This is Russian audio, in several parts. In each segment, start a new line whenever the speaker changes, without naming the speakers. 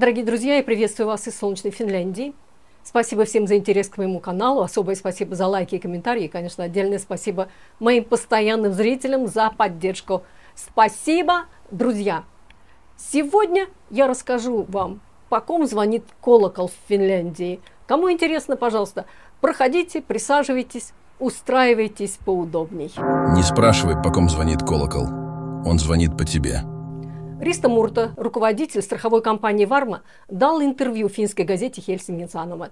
Дорогие друзья, я приветствую вас из солнечной Финляндии. Спасибо всем за интерес к моему каналу, особое спасибо за лайки и комментарии, и, конечно, отдельное спасибо моим постоянным зрителям за поддержку. Спасибо, друзья! Сегодня я расскажу вам, по ком звонит колокол в Финляндии. Кому интересно, пожалуйста, проходите, присаживайтесь, устраивайтесь поудобней.
Не спрашивай, по ком звонит колокол. Он звонит по тебе.
Ристо Мурто, руководитель страховой компании «Варма», дал интервью финской газете «Хельсингин Саномат».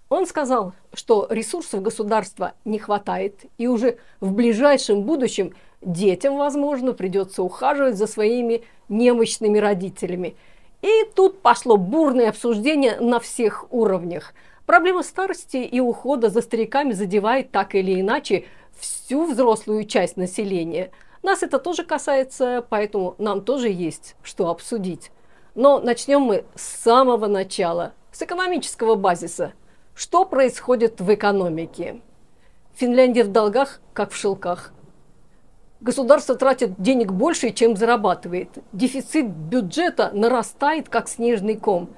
Он сказал, что ресурсов государства не хватает, и уже в ближайшем будущем детям, возможно, придется ухаживать за своими немощными родителями. И тут пошло бурное обсуждение на всех уровнях. Проблема старости и ухода за стариками задевает так или иначе всю взрослую часть населения. Нас это тоже касается, поэтому нам тоже есть что обсудить. Но начнем мы с самого начала, с экономического базиса. Что происходит в экономике? Финляндия в долгах, как в шелках. Государство тратит денег больше, чем зарабатывает. Дефицит бюджета нарастает, как снежный ком.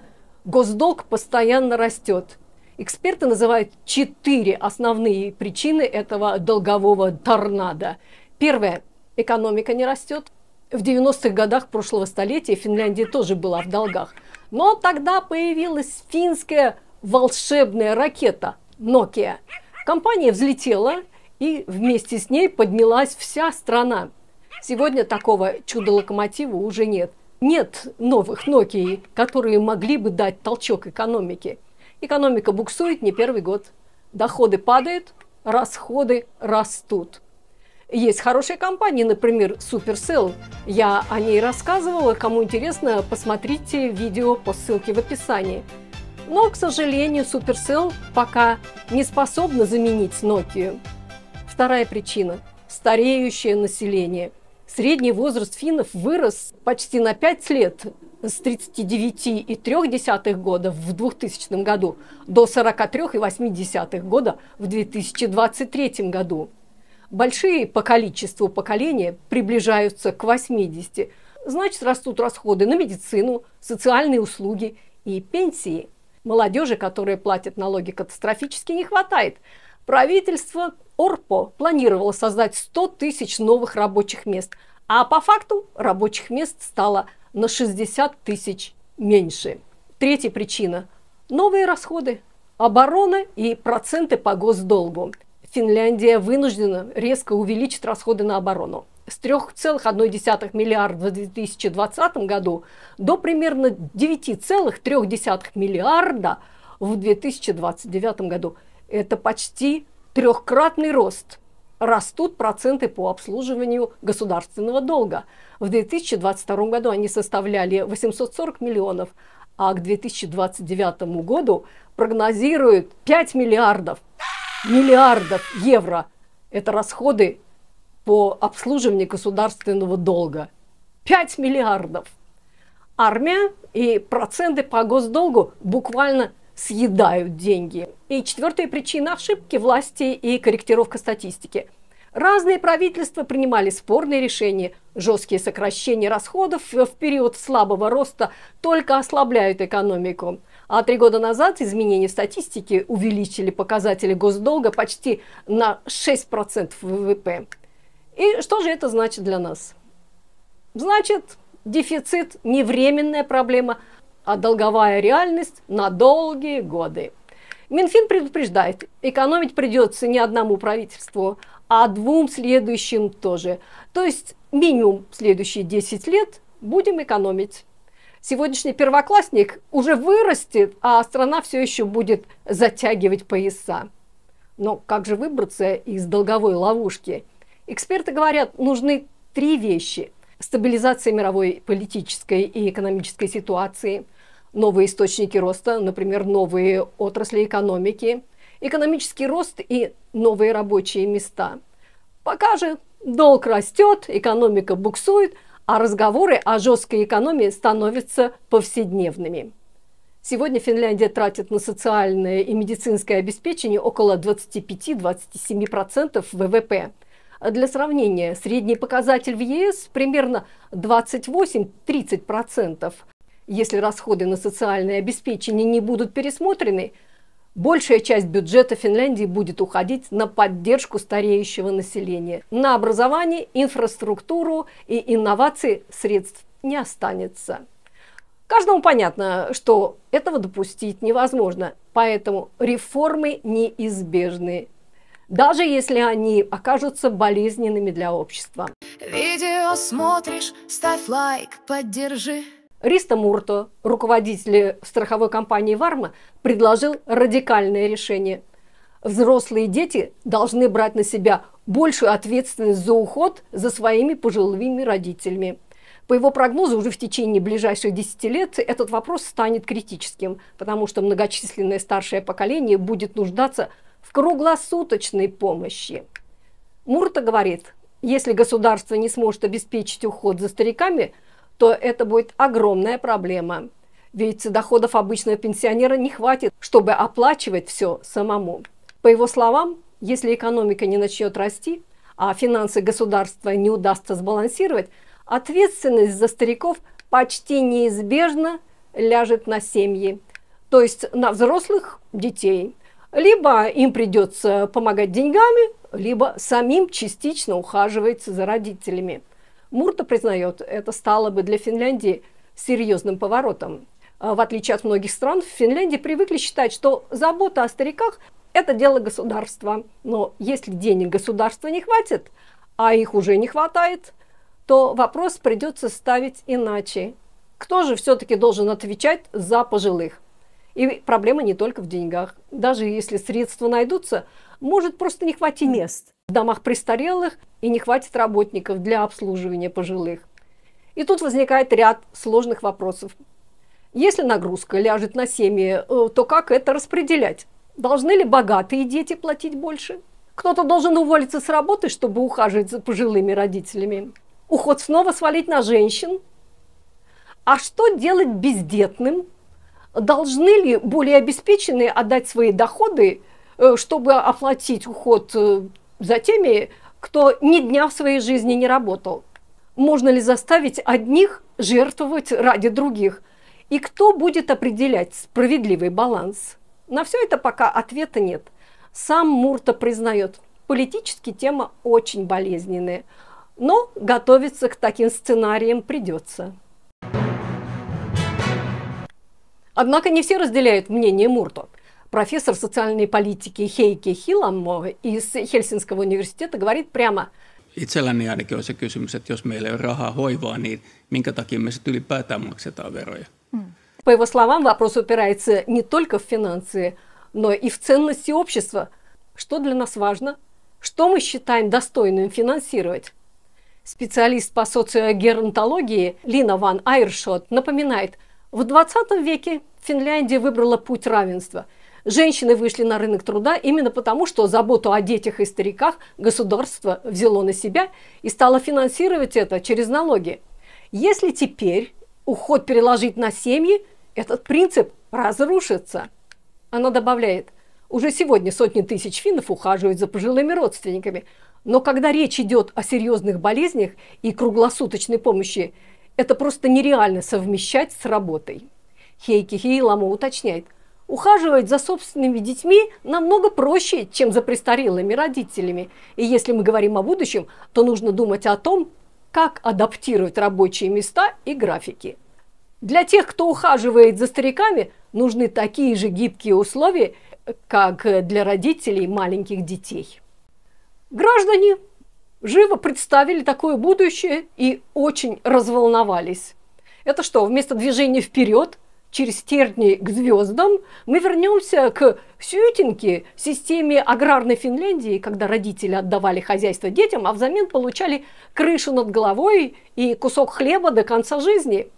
Госдолг постоянно растет. Эксперты называют 4 основные причины этого долгового торнадо. Первое. Экономика не растет. В 90-х годах прошлого столетия Финляндия тоже была в долгах. Но тогда появилась финская волшебная ракета Nokia. Компания взлетела, и вместе с ней поднялась вся страна. Сегодня такого чудо-локомотива уже нет. Нет новых Nokia, которые могли бы дать толчок экономике. Экономика буксует не первый год. Доходы падают, расходы растут. Есть хорошие компании, например, Supercell. Я о ней рассказывала. Кому интересно, посмотрите видео по ссылке в описании. Но, к сожалению, Supercell пока не способна заменить Nokia. Вторая причина – стареющее население. Средний возраст финнов вырос почти на 5 лет с 39,3 года в 2000 году до 43,8 года в 2023 году. Большие по количеству поколения приближаются к 80. Значит, растут расходы на медицину, социальные услуги и пенсии. Молодежи, которая платит налоги, катастрофически не хватает. Правительство Орпо планировало создать 100 тысяч новых рабочих мест, а по факту рабочих мест стало на 60 тысяч меньше. Третья причина – новые расходы, оборона и проценты по госдолгу. Финляндия вынуждена резко увеличить расходы на оборону с 3,1 миллиарда в 2020 году до примерно 9,3 миллиарда в 2029 году. Это почти трехкратный рост. Растут проценты по обслуживанию государственного долга. В 2022 году они составляли 840 миллионов, а к 2029 году прогнозируют 5 миллиардов евро. Это расходы по обслуживанию государственного долга. 5 миллиардов. Армия и проценты по госдолгу буквально съедают деньги. И четвертая причина – ошибки власти и корректировка статистики. Разные правительства принимали спорные решения. Жесткие сокращения расходов в период слабого роста только ослабляют экономику. А 3 года назад изменения в статистике увеличили показатели госдолга почти на 6% ВВП. И что же это значит для нас? Значит, дефицит не временная проблема, а долговая реальность на долгие годы. Минфин предупреждает, экономить придется не одному правительству, а 2 следующим тоже. То есть минимум следующие 10 лет будем экономить. Сегодняшний первоклассник уже вырастет, а страна все еще будет затягивать пояса. Но как же выбраться из долговой ловушки? Эксперты говорят, нужны 3 вещи. Стабилизация мировой политической и экономической ситуации, новые источники роста, например, новые отрасли экономики, экономический рост и новые рабочие места. Пока же долг растет, экономика буксует, а разговоры о жесткой экономии становятся повседневными. Сегодня Финляндия тратит на социальное и медицинское обеспечение около 25-27% ВВП. Для сравнения, средний показатель в ЕС примерно 28-30%. Если расходы на социальное обеспечение не будут пересмотрены, большая часть бюджета Финляндии будет уходить на поддержку стареющего населения. На образование, инфраструктуру и инновации средств не останется. Каждому понятно, что этого допустить невозможно, поэтому реформы неизбежны, даже если они окажутся болезненными для общества.
Видео смотришь, ставь лайк, поддержи.
Риста Мурто, руководитель страховой компании «Варма», предложил радикальное решение. Взрослые дети должны брать на себя большую ответственность за уход за своими пожилыми родителями. По его прогнозу, уже в течение ближайших 10 лет этот вопрос станет критическим, потому что многочисленное старшее поколение будет нуждаться в круглосуточной помощи. Мурто говорит, если государство не сможет обеспечить уход за стариками, то это будет огромная проблема. Ведь доходов обычного пенсионера не хватит, чтобы оплачивать все самому. По его словам, если экономика не начнет расти, а финансы государства не удастся сбалансировать, ответственность за стариков почти неизбежно ляжет на семьи, то есть на взрослых детей. Либо им придется помогать деньгами, либо самим частично ухаживать за родителями. Мурто признает, это стало бы для Финляндии серьезным поворотом. В отличие от многих стран, в Финляндии привыкли считать, что забота о стариках – это дело государства. Но если денег государства не хватит, а их уже не хватает, то вопрос придется ставить иначе. Кто же все-таки должен отвечать за пожилых? И проблема не только в деньгах. Даже если средства найдутся, может просто не хватить мест в домах престарелых и не хватит работников для обслуживания пожилых. И тут возникает ряд сложных вопросов. Если нагрузка ляжет на семьи, то как это распределять? Должны ли богатые дети платить больше? Кто-то должен уволиться с работы, чтобы ухаживать за пожилыми родителями. Уход снова свалить на женщин? А что делать бездетным? Должны ли более обеспеченные отдать свои доходы, чтобы оплатить уход за теми, кто ни дня в своей жизни не работал? Можно ли заставить одних жертвовать ради других? И кто будет определять справедливый баланс? На все это пока ответа нет. Сам Мурто признает, политически тема очень болезненная, но готовиться к таким сценариям придется. Однако не все разделяют мнение Мурто. Профессор социальной политики Heikki Hiilamo из Хельсинского университета говорит прямо:
itselläni ainakin on se kysymys, että jos meillä ei ole rahaa hoivaa, niin minkä takia me sitten ylipäätään maksetaan veroja?
По его словам, вопрос упирается не только в финансы, но и в ценности общества. Что для нас важно? Что мы считаем достойным финансировать? Специалист по социогеронтологии Лина ван Айршот напоминает, в 20 веке Финляндия выбрала путь равенства. Женщины вышли на рынок труда именно потому, что заботу о детях и стариках государство взяло на себя и стало финансировать это через налоги. Если теперь уход переложить на семьи, этот принцип разрушится. Она добавляет, уже сегодня сотни тысяч финнов ухаживают за пожилыми родственниками, но когда речь идет о серьезных болезнях и круглосуточной помощи, это просто нереально совмещать с работой. Heikki Hiilamo уточняет, ухаживать за собственными детьми намного проще, чем за престарелыми родителями. И если мы говорим о будущем, то нужно думать о том, как адаптировать рабочие места и графики. Для тех, кто ухаживает за стариками, нужны такие же гибкие условия, как для родителей маленьких детей. Граждане живо представили такое будущее и очень разволновались. Это что, вместо движения вперед, через тернии к звездам, мы вернемся к сютеньке, системе аграрной Финляндии, когда родители отдавали хозяйство детям, а взамен получали крышу над головой и кусок хлеба до конца жизни?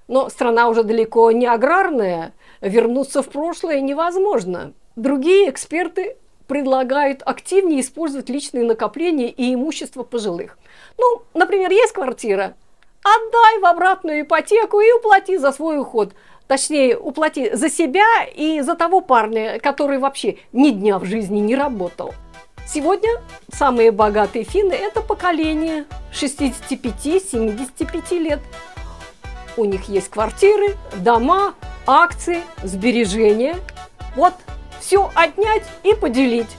Но страна уже далеко не аграрная, вернуться в прошлое невозможно. Другие эксперты предлагают активнее использовать личные накопления и имущество пожилых. Ну, например, есть квартира, отдай в обратную ипотеку и уплати за свой уход. Точнее, уплати за себя и за того парня, который вообще ни дня в жизни не работал. Сегодня самые богатые финны – это поколение 65-75 лет. У них есть квартиры, дома, акции, сбережения. Вот, все отнять и поделить.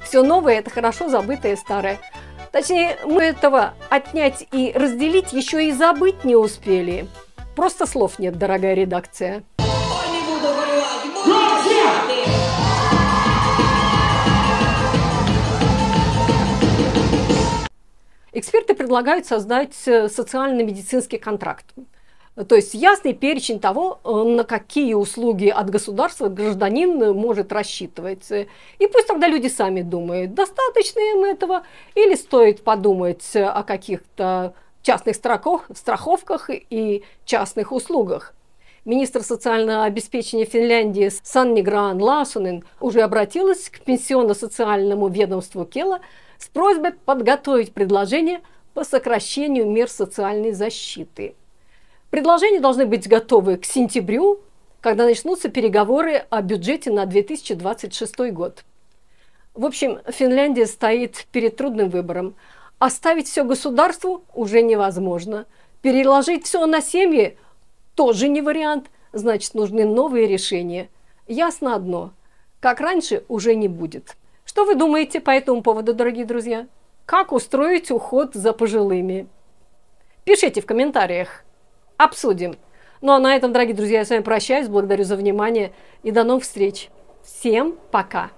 Все новое – это хорошо забытое старое. Точнее, мы этого отнять и разделить еще и забыть не успели. Просто слов нет, дорогая редакция. Эксперты предлагают создать социально-медицинский контракт. То есть ясный перечень того, на какие услуги от государства гражданин может рассчитывать. И пусть тогда люди сами думают, достаточно им этого, или стоит подумать о каких-то частных страховках и частных услугах. Министр социального обеспечения Финляндии Санни Грahn-Laasonen уже обратилась к пенсионно-социальному ведомству Кела с просьбой подготовить предложение по сокращению мер социальной защиты. Предложения должны быть готовы к сентябрю, когда начнутся переговоры о бюджете на 2026 год. В общем, Финляндия стоит перед трудным выбором. Оставить все государству уже невозможно. Переложить все на семьи тоже не вариант. Значит, нужны новые решения. Ясно одно. Как раньше уже не будет. Что вы думаете по этому поводу, дорогие друзья? Как устроить уход за пожилыми? Пишите в комментариях. Обсудим. Ну а на этом, дорогие друзья, я с вами прощаюсь. Благодарю за внимание и до новых встреч. Всем пока!